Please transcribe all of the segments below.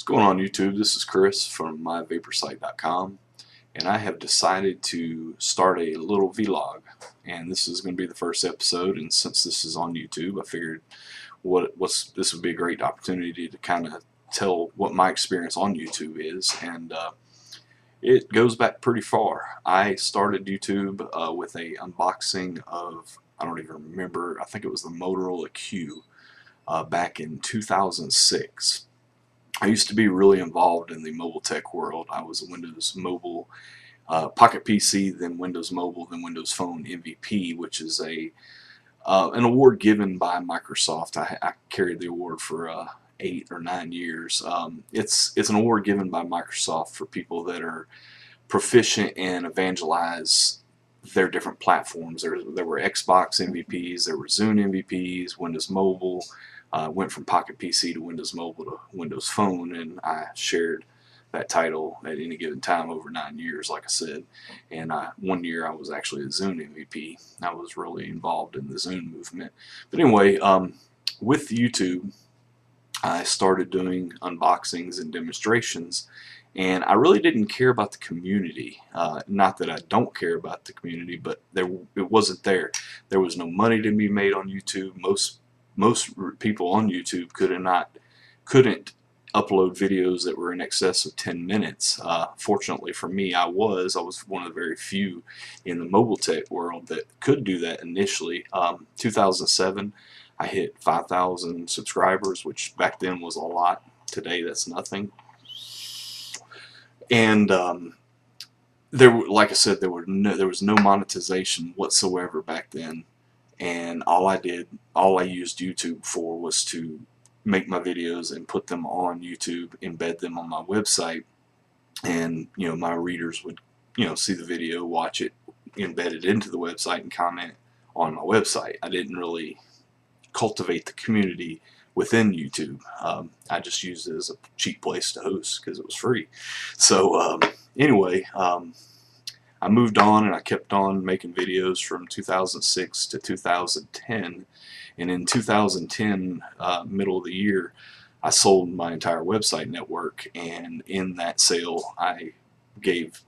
What's going on YouTube? This is Chris from myVaporSite.com, and I have decided to start a little vlog, and this is going to be the first episode. And since this is on YouTube, I figured this would be a great opportunity to kind of tell what my experience on YouTube is, and it goes back pretty far. I started YouTube with a unboxing of, I don't even remember, I think it was the Motorola Q back in 2006. I used to be really involved in the mobile tech world. I was a Windows Mobile Pocket PC, then Windows Mobile, then Windows Phone MVP, which is an award given by Microsoft. I carried the award for 8 or 9 years. It's an award given by Microsoft for people that are proficient and evangelize their different platforms. There were Xbox MVPs, there were Zune MVPs, Windows Mobile. Went from Pocket PC to Windows Mobile to Windows Phone, and I shared that title at any given time over 9 years, like I said. And one year I was actually a Zune MVP. I was really involved in the Zune movement. But anyway, with YouTube, I started doing unboxings and demonstrations, and I really didn't care about the community. Not that I don't care about the community, but it wasn't there. There was no money to be made on YouTube. Most people on YouTube couldn't upload videos that were in excess of 10 minutes. Fortunately for me, I was one of the very few in the mobile tech world that could do that initially. 2007, I hit 5,000 subscribers, which back then was a lot. Today, that's nothing. And like I said, there was no monetization whatsoever back then. And all I used YouTube for was to make my videos and put them on YouTube, embed them on my website, and my readers would see the video, watch it, embed it into the website, and comment on my website. I didn't really cultivate the community within YouTube. I just used it as a cheap place to host because it was free. So anyway, I moved on, and I kept on making videos from 2006 to 2010, and in 2010, middle of the year, I sold my entire website network, and in that sale I gave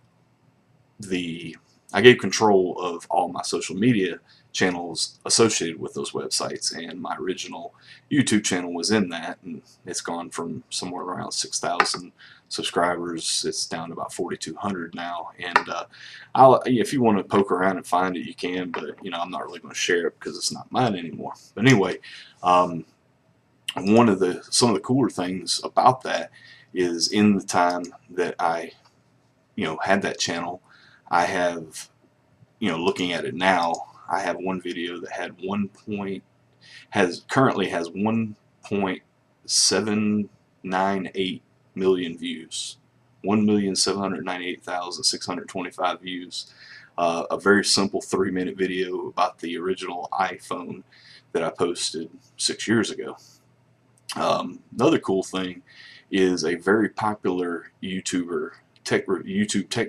control of all my social media channels associated with those websites, and my original YouTube channel was in that, and it's gone from somewhere around 6,000 subscribers. It's down to about 4,200 now, and if you want to poke around and find it, you can, but I'm not really going to share it because it's not mine anymore. But anyway, some of the cooler things about that is, in the time that I had that channel, I have, looking at it now, I have one video that had currently has 1.798 million views, 1,798,625 views. A very simple 3-minute video about the original iPhone that I posted 6 years ago. Another cool thing is a very popular YouTube tech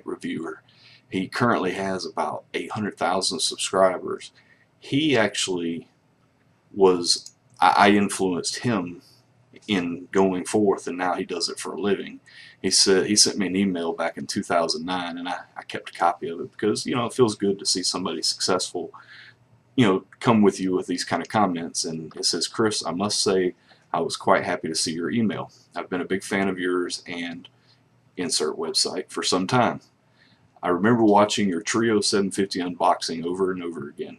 reviewer. He currently has about 800,000 subscribers. He actually was, I influenced him in going forth, and now he does it for a living. He sent me an email back in 2009, and I kept a copy of it because it feels good to see somebody successful come with you with these kind of comments. And it says, "Chris, I must say I was quite happy to see your email. I've been a big fan of yours and insert website for some time. I remember watching your Trio 750 unboxing over and over again.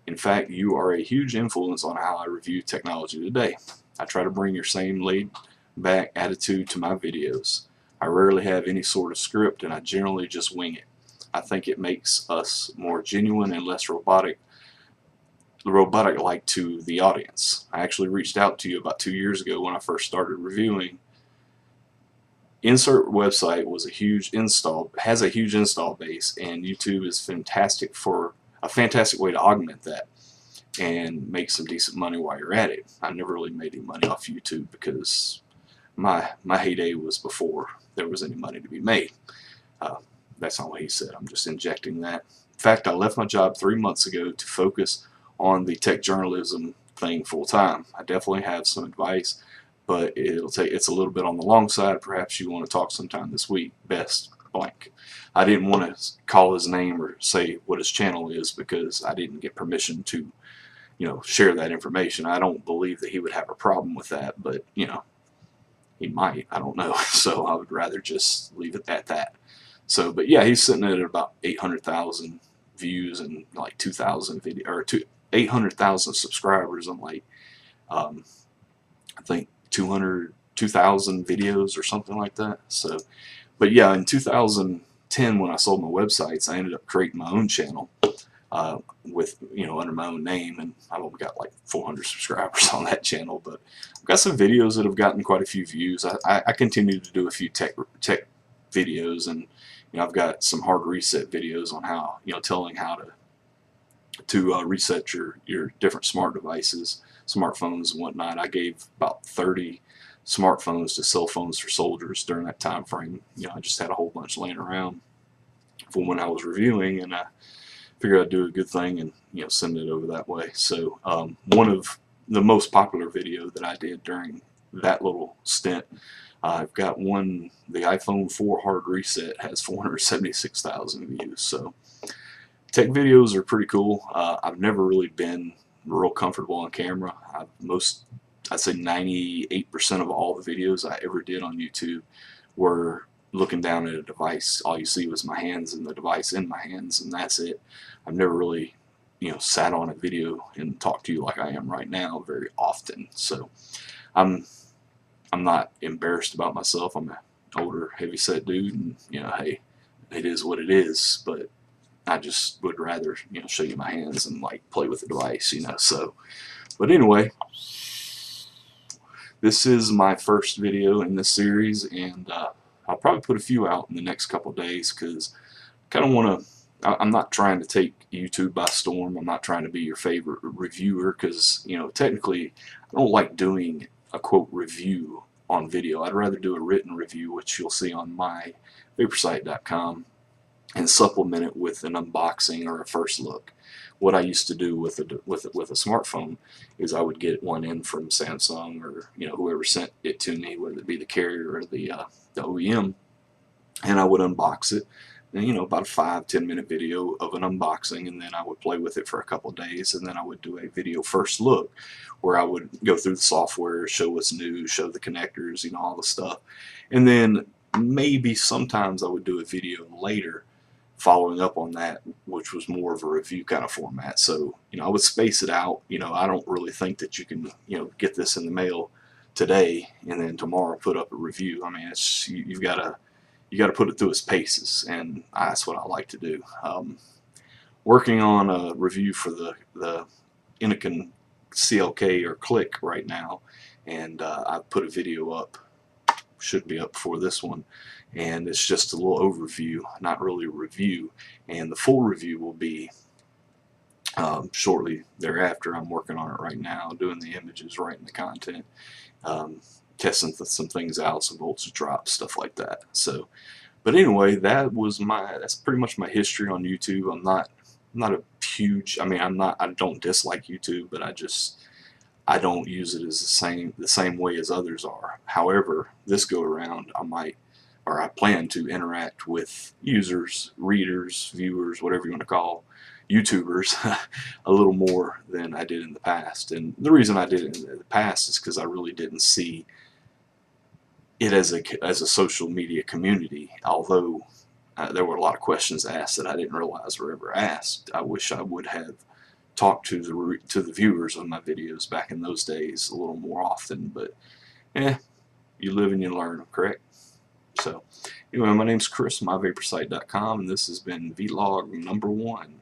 In fact, you are a huge influence on how I review technology today. I try to bring your same laid-back attitude to my videos. I rarely have any sort of script, and I generally just wing it. I think it makes us more genuine and less robotic-like to the audience. I actually reached out to you about 2 years ago when I first started reviewing. Insert website has a huge install base, and YouTube is a fantastic way to augment that and make some decent money while you're at it. I never really made any money off YouTube because my heyday was before there was any money to be made." That's not what he said. I'm just injecting that. In fact, I left my job 3 months ago to focus on the tech journalism thing full time. I definitely have some advice, but it's a little bit on the long side. Perhaps you want to talk sometime this week. Best blank. I didn't want to call his name or say what his channel is because I didn't get permission to, share that information. I don't believe that he would have a problem with that, but he might. I don't know. So I would rather just leave it at that. So, but yeah, he's sitting at about 800,000 views and like 2,000 video or 800,000 subscribers and like I think 2,000 videos or something like that. So, but yeah, in 2010 when I sold my websites, I ended up creating my own channel with under my own name, and I've only got like 400 subscribers on that channel. But I've got some videos that have gotten quite a few views. I continue to do a few tech videos, and I've got some hard reset videos on how telling how to reset your different smart devices, smartphones and whatnot. I gave about 30 smartphones to cell phones for soldiers during that time frame. I just had a whole bunch laying around for when I was reviewing, and I figured I'd do a good thing and send it over that way. So one of the most popular video that I did during that little stint, I've got one, the iPhone 4 hard reset has 476,000 views. So tech videos are pretty cool. I've never really been real comfortable on camera. I'd say 98% of all the videos I ever did on YouTube were looking down at a device. All you see was my hands and the device in my hands, and that's it. I've never really sat on a video and talked to you like I am right now very often. So I'm not embarrassed about myself. I'm an older, heavy-set dude, and hey, it is what it is. But I just would rather show you my hands and like play with the device, So, but anyway, this is my first video in this series, and I'll probably put a few out in the next couple days because I kind of want to. I'm not trying to take YouTube by storm. I'm not trying to be your favorite reviewer because technically I don't like doing a quote review on video. I'd rather do a written review, which you'll see on myVaporSite.com, and supplement it with an unboxing or a first look. What I used to do with a smartphone is I would get one in from Samsung or whoever sent it to me, whether it be the carrier or the OEM, and I would unbox it. And, about a 5-10 minute video of an unboxing, and then I would play with it for a couple days, and then I would do a video first look where I would go through the software, show what's new, show the connectors, all the stuff, and then maybe sometimes I would do a video later following up on that, which was more of a review kind of format. So I would space it out. I don't really think that you can get this in the mail today and then tomorrow put up a review. I mean, it's you got to put it through its paces, and that's what I like to do. Working on a review for the Inokin CLK or Click right now, and I've put a video up, should be up before this one, and it's just a little overview, not really a review, and the full review will be shortly thereafter. I'm working on it right now, doing the images, writing the content, testing some things out, some voltage drops, stuff like that. So, but anyway, that's pretty much my history on YouTube. I'm not a huge, I mean, I don't dislike YouTube, but I don't use it as the same way as others are. However, this go around I plan to interact with users, readers, viewers, whatever you want to call YouTubers a little more than I did in the past. And the reason I did it in the past is because I really didn't see it as a social media community. Although there were a lot of questions asked that I didn't realize were ever asked. I wish I would have talked to the viewers of my videos back in those days a little more often. But you live and you learn, correct? So anyway, my name's Chris, myVaporSite.com, and this has been vlog number 1.